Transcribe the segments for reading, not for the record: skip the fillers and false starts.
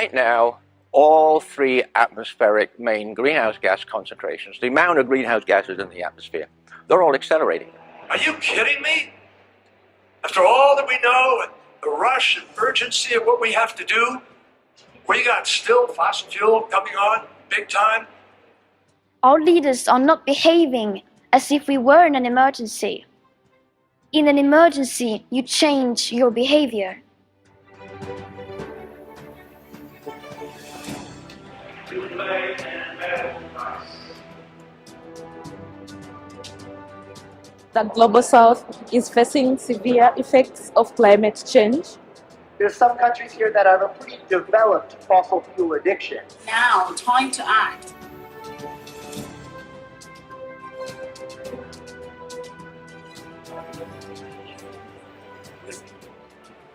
right now, all three atmospheric main greenhouse gas concentrations, the amount of greenhouse gases in the atmosphere, they're all accelerating. Are you kidding me? After all that we know and the rush and urgency of what we have to do, we got still fossil fuel coming on big time. Our leaders are not behaving as if we were in an emergency. In an emergency, you change your behavior. The Global South is facing severe effects of climate change. There's some countries here that have a pretty developed fossil fuel addiction. Now, time to act.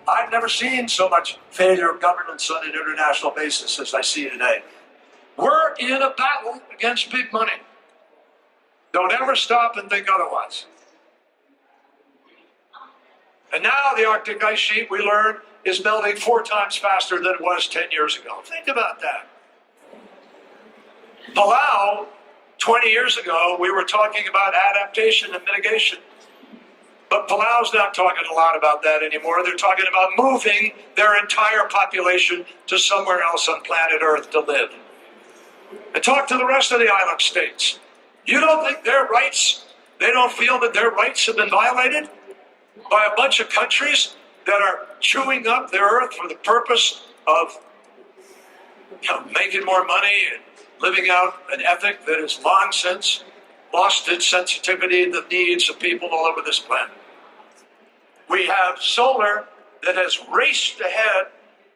I've never seen so much failure of governance on an international basis as I see today. We're in a battle against big money. Don't ever stop and think otherwise. And now the Arctic ice sheet, we learn, is melting 4 times faster than it was 10 years ago. Think about that. Palau, 20 years ago, we were talking about adaptation and mitigation. But Palau's not talking a lot about that anymore. They're talking about moving their entire population to somewhere else on planet Earth to live. And talk to the rest of the island states. You don't think their rights, they don't feel that their rights have been violated by a bunch of countries that are chewing up their Earth for the purpose of making more money and living out an ethic that has long since lost its sensitivity to the needs of people all over this planet. We have solar that has raced ahead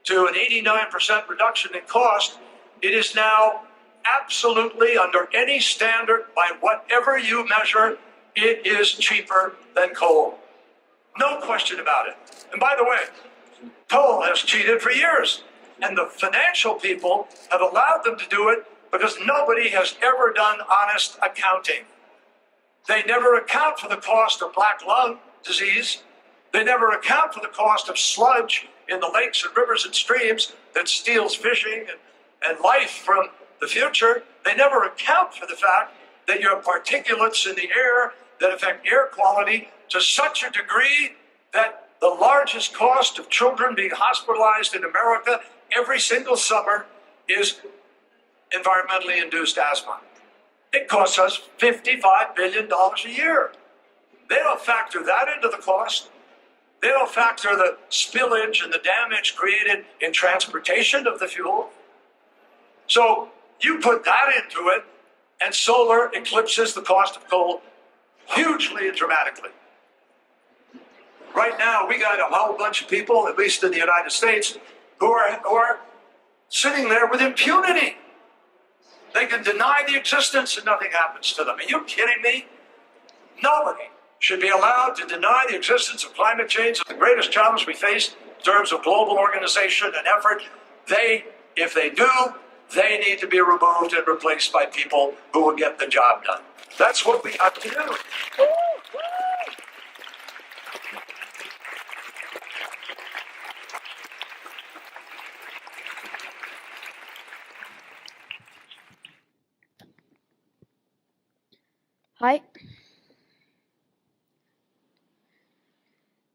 to an 89% reduction in cost. It is now absolutely, under any standard, by whatever you measure, it is cheaper than coal. No question about it. And by the way, coal has cheated for years. And the financial people have allowed them to do it because nobody has ever done honest accounting. They never account for the cost of black lung disease. They never account for the cost of sludge in the lakes and rivers and streams that steals fishing and life from the future. They never account for the fact that you have particulates in the air that affect air quality to such a degree that the largest cost of children being hospitalized in America every single summer is environmentally induced asthma. It costs us $55 billion a year. They don't factor that into the cost. They don't factor the spillage and the damage created in transportation of the fuel. So you put that into it, and solar eclipses the cost of coal hugely and dramatically. Right now, we got a whole bunch of people, at least in the United States, who are sitting there with impunity. They can deny the existence and nothing happens to them. Are you kidding me? Nobody should be allowed to deny the existence of climate change, the greatest challenge we face in terms of global organization and effort. If they do, they need to be removed and replaced by people who will get the job done. That's what we have to do. Hi.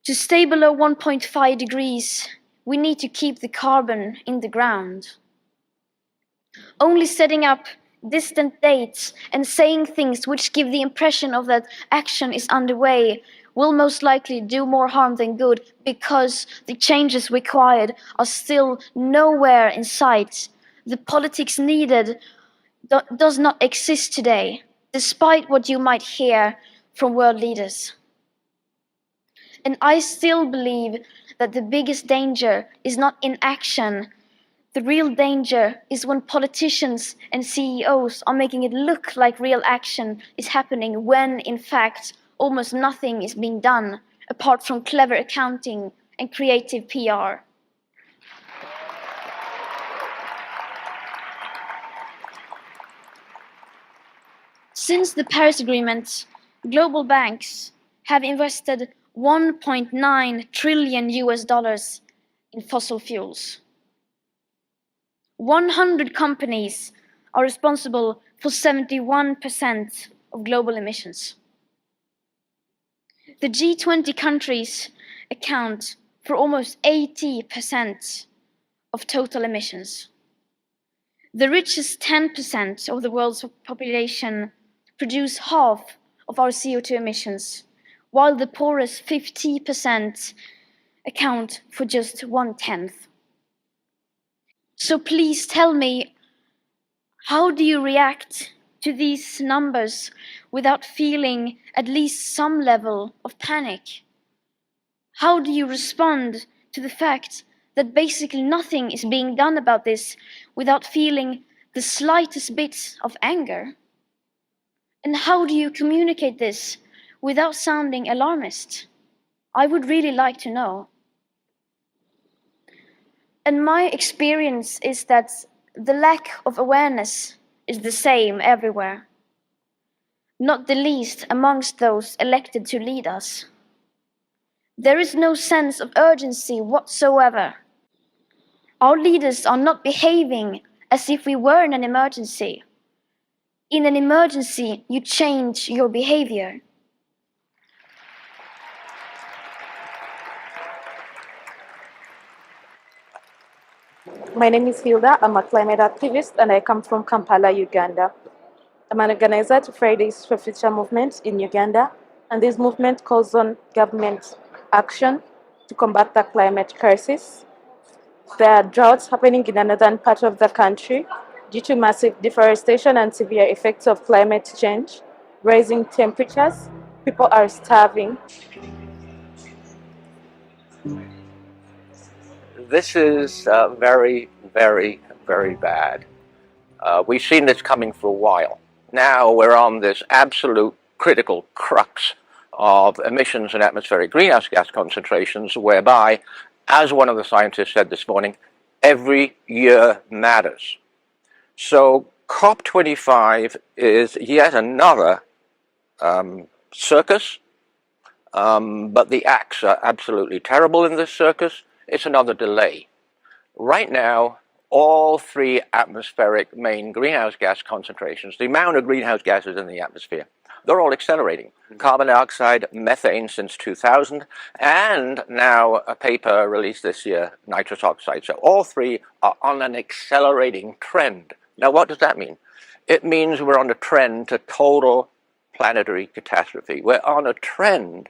To stay below 1.5 degrees, we need to keep the carbon in the ground. Only setting up distant dates and saying things which give the impression of that action is underway will most likely do more harm than good, because the changes required are still nowhere in sight. The politics needed does not exist today, despite what you might hear from world leaders. And I still believe that the biggest danger is not inaction. The real danger is when politicians and CEOs are making it look like real action is happening when, in fact, almost nothing is being done apart from clever accounting and creative PR. Since the Paris Agreement, global banks have invested $1.9 trillion in fossil fuels. 100 companies are responsible for 71% of global emissions. The G20 countries account for almost 80% of total emissions. The richest 10% of the world's population produce half of our CO2 emissions, while the poorest 50% account for just 1/10. So please tell me, how do you react to these numbers without feeling at least some level of panic? How do you respond to the fact that basically nothing is being done about this without feeling the slightest bit of anger? And how do you communicate this without sounding alarmist? I would really like to know. And my experience is that the lack of awareness is the same everywhere, not the least amongst those elected to lead us. There is no sense of urgency whatsoever. Our leaders are not behaving as if we were in an emergency. In an emergency, you change your behavior. My name is Hilda. I'm a climate activist and I come from Kampala, Uganda. I'm an organizer to Fridays for Future movement in Uganda, and this movement calls on government action to combat the climate crisis. There are droughts happening in the northern part of the country due to massive deforestation and severe effects of climate change, rising temperatures. People are starving. This is very, very, very bad. We've seen this coming for a while. Now we're on this absolute critical crux of emissions and atmospheric greenhouse gas concentrations, whereby, as one of the scientists said this morning, every year matters. So COP25 is yet another circus, but the acts are absolutely terrible in this circus. It's another delay. Right now, all three atmospheric main greenhouse gas concentrations, the amount of greenhouse gases in the atmosphere, they're all accelerating. Carbon dioxide, methane since 2000, and now a paper released this year, nitrous oxide. So all three are on an accelerating trend. Now what does that mean? It means we're on a trend to total planetary catastrophe. We're on a trend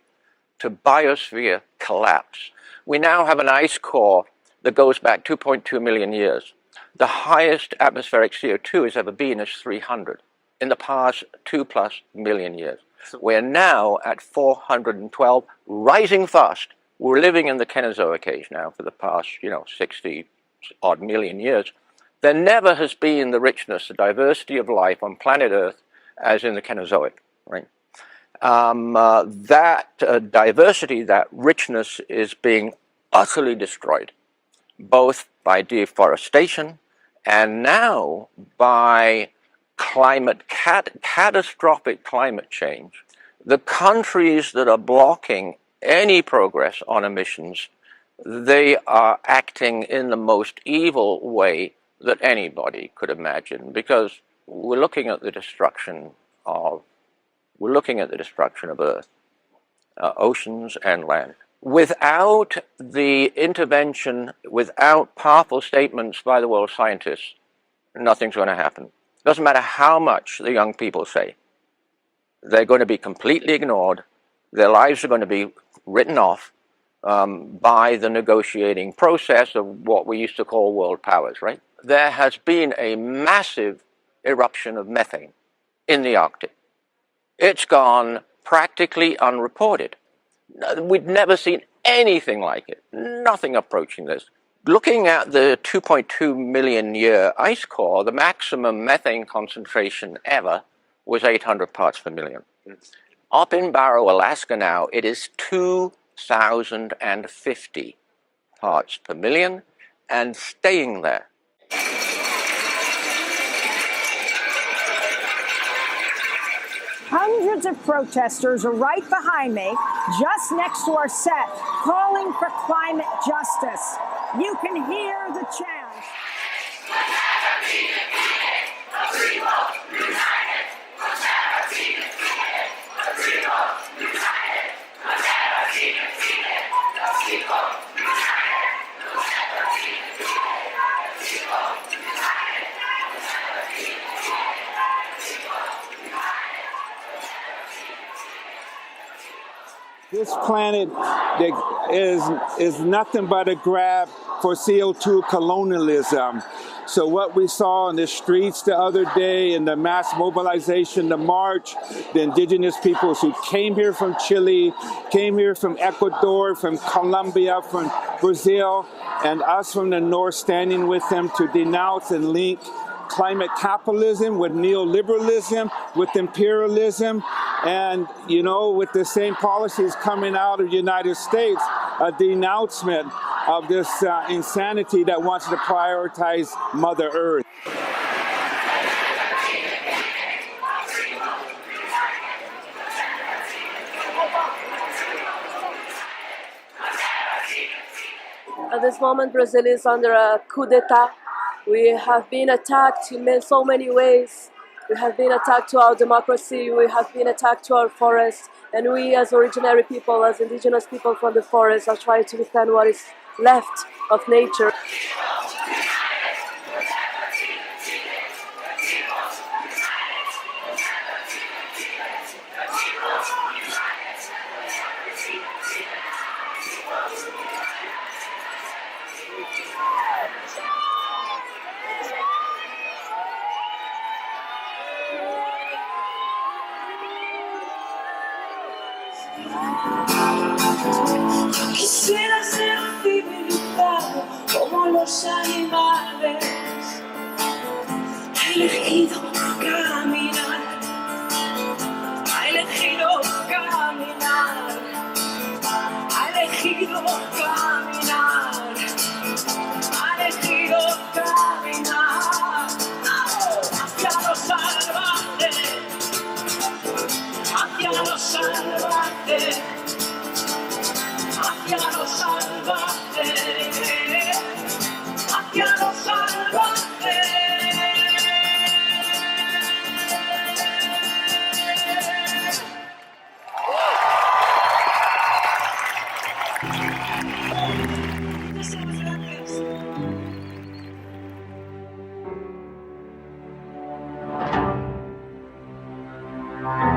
to biosphere collapse. We now have an ice core that goes back 2.2 million years. The highest atmospheric CO2 has ever been is 300 in the past 2+ million years. We're now at 412, rising fast. We're living in the Cenozoic age now for the past, 60-odd million years. There never has been the richness, the diversity of life on planet Earth as in the Cenozoic, right? That diversity, that richness is being utterly destroyed, both by deforestation and now by catastrophic climate change. The countries that are blocking any progress on emissions, they are acting in the most evil way that anybody could imagine, because we're looking at the destruction of Earth, oceans and land. Without the intervention, without powerful statements by the world scientists, nothing's going to happen. Doesn't matter how much the young people say. They're going to be completely ignored. Their lives are going to be written off by the negotiating process of what we used to call world powers, right? There has been a massive eruption of methane in the Arctic. It's gone practically unreported. We'd never seen anything like it, nothing approaching this. Looking at the 2.2 million year ice core, the maximum methane concentration ever was 800 parts per million. Up in Barrow, Alaska now, it is 2,050 parts per million and staying there. Hundreds of protesters are right behind me, just next to our set, calling for climate justice. You can hear the chants. This planet is nothing but a grab for CO2 colonialism. So what we saw in the streets the other day in the mass mobilization, the march, the indigenous peoples who came here from Chile, came here from Ecuador, from Colombia, from Brazil, and us from the north standing with them to denounce and link climate capitalism with neoliberalism, with imperialism, and, you know, with the same policies coming out of the United States, a denouncement of this insanity that wants to prioritize Mother Earth. At this moment, Brazil is under a coup d'etat. We have been attacked in so many ways. We have been attacked to our democracy, we have been attacked to our forests, and we as originary people, as indigenous people from the forest, are trying to defend what is left of nature. Quisiera ser civilizado como los animales. Ha elegido caminar, ha elegido caminar, ha elegido caminar, ha elegido caminar hacia lo salvaje, hacia lo salvaje. Hacia lo salvaje, hacia lo salvaje. Gracias.